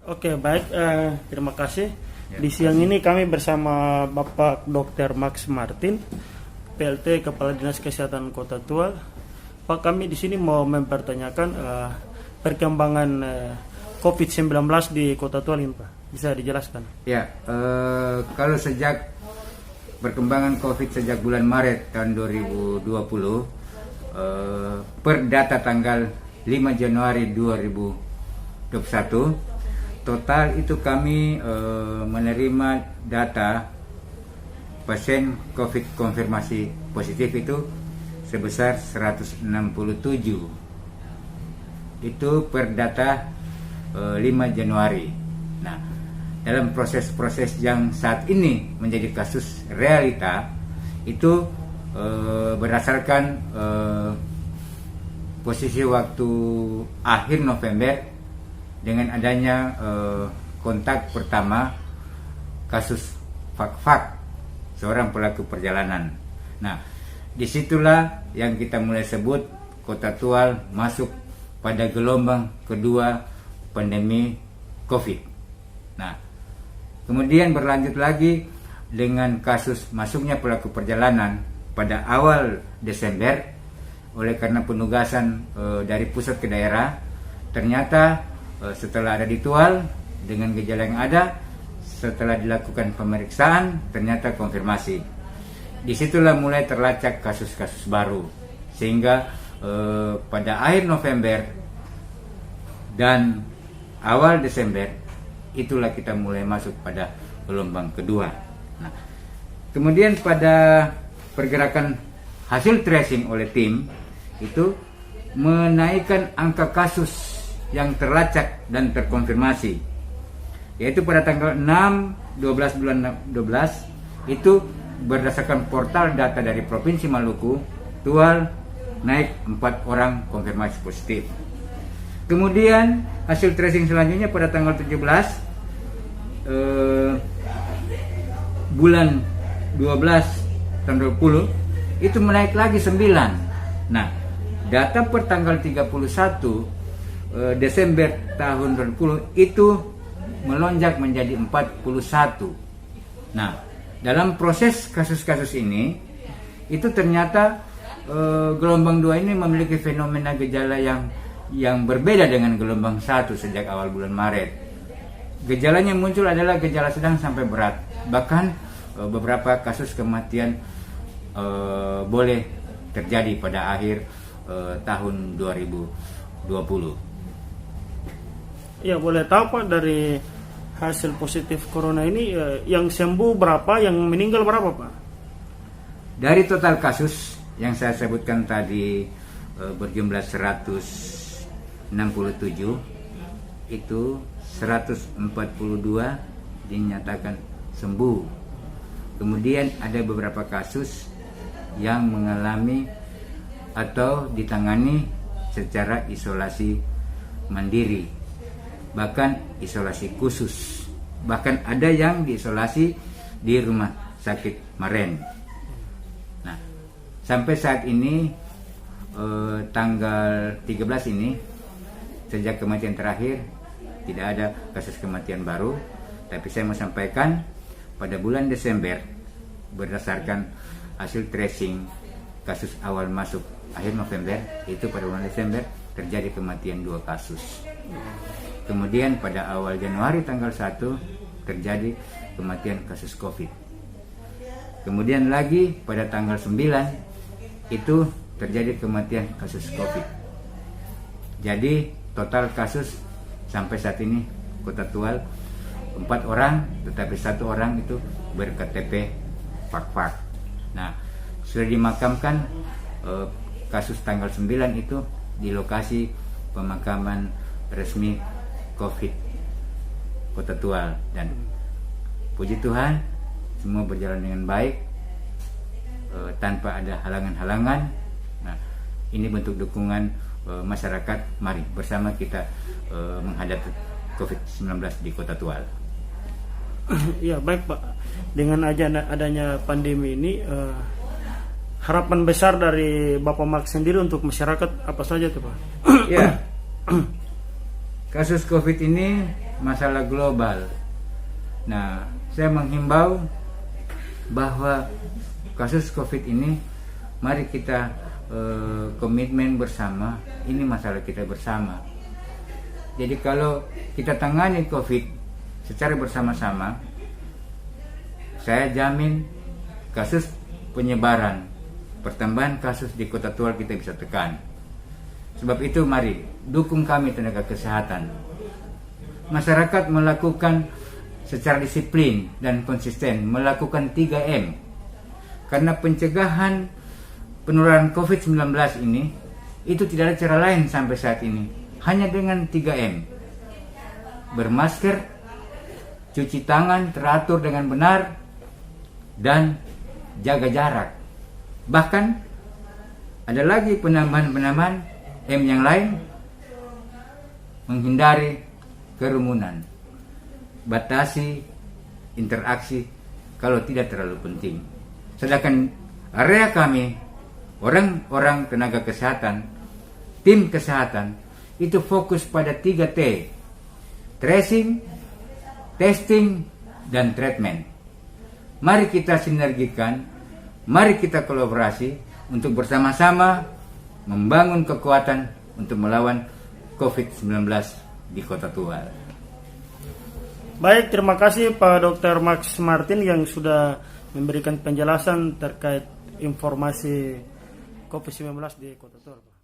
Oke, baik. Terima kasih. Ya, Di siang ini kami bersama Bapak Dr. Max Martin, PLT Kepala Dinas Kesehatan Kota Tual. Pak, kami di sini mau mempertanyakan perkembangan COVID-19 di Kota Tual ini, Pak. Bisa dijelaskan? Ya, kalau sejak perkembangan COVID sejak bulan Maret tahun 2020, per data tanggal 5 Januari 2021, total itu kami menerima data pasien COVID konfirmasi positif itu sebesar 167. Itu per data 5 Januari. Nah, dalam proses-proses yang saat ini menjadi kasus realita itu berdasarkan posisi waktu akhir November dengan adanya kontak pertama kasus fak-fak seorang pelaku perjalanan. Nah, disitulah yang kita mulai sebut Kota Tual masuk pada gelombang kedua pandemi COVID. Nah, kemudian berlanjut lagi dengan kasus masuknya pelaku perjalanan pada awal Desember oleh karena penugasan dari pusat ke daerah. Ternyata setelah ada di Tual dengan gejala yang ada, setelah dilakukan pemeriksaan ternyata konfirmasi. Disitulah mulai terlacak kasus-kasus baru, sehingga pada akhir November dan awal Desember itulah kita mulai masuk pada gelombang kedua. Nah, kemudian pada pergerakan hasil tracing oleh tim itu menaikkan angka kasus yang terlacak dan terkonfirmasi, yaitu pada tanggal 6 bulan 12 itu berdasarkan portal data dari Provinsi Maluku, Tual naik 4 orang konfirmasi positif. Kemudian hasil tracing selanjutnya pada tanggal 17 bulan 12 tahun 20 itu menaik lagi 9. Nah, data per tanggal 31 Desember tahun 2020 itu melonjak menjadi 41. Nah, dalam proses kasus-kasus ini itu ternyata gelombang 2 ini memiliki fenomena gejala yang berbeda dengan gelombang 1 sejak awal bulan Maret. Gejalanya muncul adalah gejala sedang sampai berat. Bahkan beberapa kasus kematian boleh terjadi pada akhir tahun 2020. Ya, boleh tahu Pak, dari hasil positif corona ini yang sembuh berapa, yang meninggal berapa, Pak? Dari total kasus yang saya sebutkan tadi berjumlah 167, itu 142 dinyatakan sembuh. Kemudian ada beberapa kasus yang mengalami atau ditangani secara isolasi mandiri, bahkan isolasi khusus, bahkan ada yang diisolasi di rumah sakit Maren. Nah, sampai saat ini tanggal 13 ini, sejak kematian terakhir tidak ada kasus kematian baru. Tapi saya mau sampaikan pada bulan Desember berdasarkan hasil tracing kasus awal masuk akhir November, itu pada bulan Desember terjadi kematian 2 kasus. Kemudian pada awal Januari tanggal 1 terjadi kematian kasus COVID. Kemudian lagi pada tanggal 9 itu terjadi kematian kasus COVID. Jadi total kasus sampai saat ini Kota Tual 4 orang, tetapi 1 orang itu ber-KTP fak-fak. Nah, sudah dimakamkan kasus tanggal 9 itu di lokasi pemakaman resmi COVID Kota Tual, dan puji Tuhan semua berjalan dengan baik tanpa ada halangan-halangan. Nah, ini bentuk dukungan masyarakat. Mari bersama kita menghadapi COVID-19 di Kota Tual. Ya, baik Pak. Dengan adanya pandemi ini, harapan besar dari Bapak Max sendiri untuk masyarakat apa saja tuh Pak? Ya, kasus COVID ini masalah global. Nah, saya menghimbau bahwa kasus COVID ini mari kita komitmen bersama, ini masalah kita bersama. Jadi kalau kita tangani COVID secara bersama-sama, saya jamin kasus penyebaran, pertambahan kasus di Kota Tual kita bisa tekan. Sebab itu mari dukung kami tenaga kesehatan. Masyarakat melakukan secara disiplin dan konsisten melakukan 3M. Karena pencegahan penularan COVID-19 ini itu tidak ada cara lain sampai saat ini, hanya dengan 3M. Bermasker, cuci tangan teratur dengan benar, dan jaga jarak. Bahkan ada lagi penambahan-penambahan M yang lain, menghindari kerumunan, batasi interaksi kalau tidak terlalu penting. Sedangkan area kami, orang-orang tenaga kesehatan, tim kesehatan, itu fokus pada 3T, tracing, testing, dan treatment. Mari kita sinergikan, mari kita kolaborasi untuk bersama-sama membangun kekuatan untuk melawan COVID-19 di Kota Tual. Baik, terima kasih Pak Dr. Max Martin yang sudah memberikan penjelasan terkait informasi COVID-19 di Kota Tual.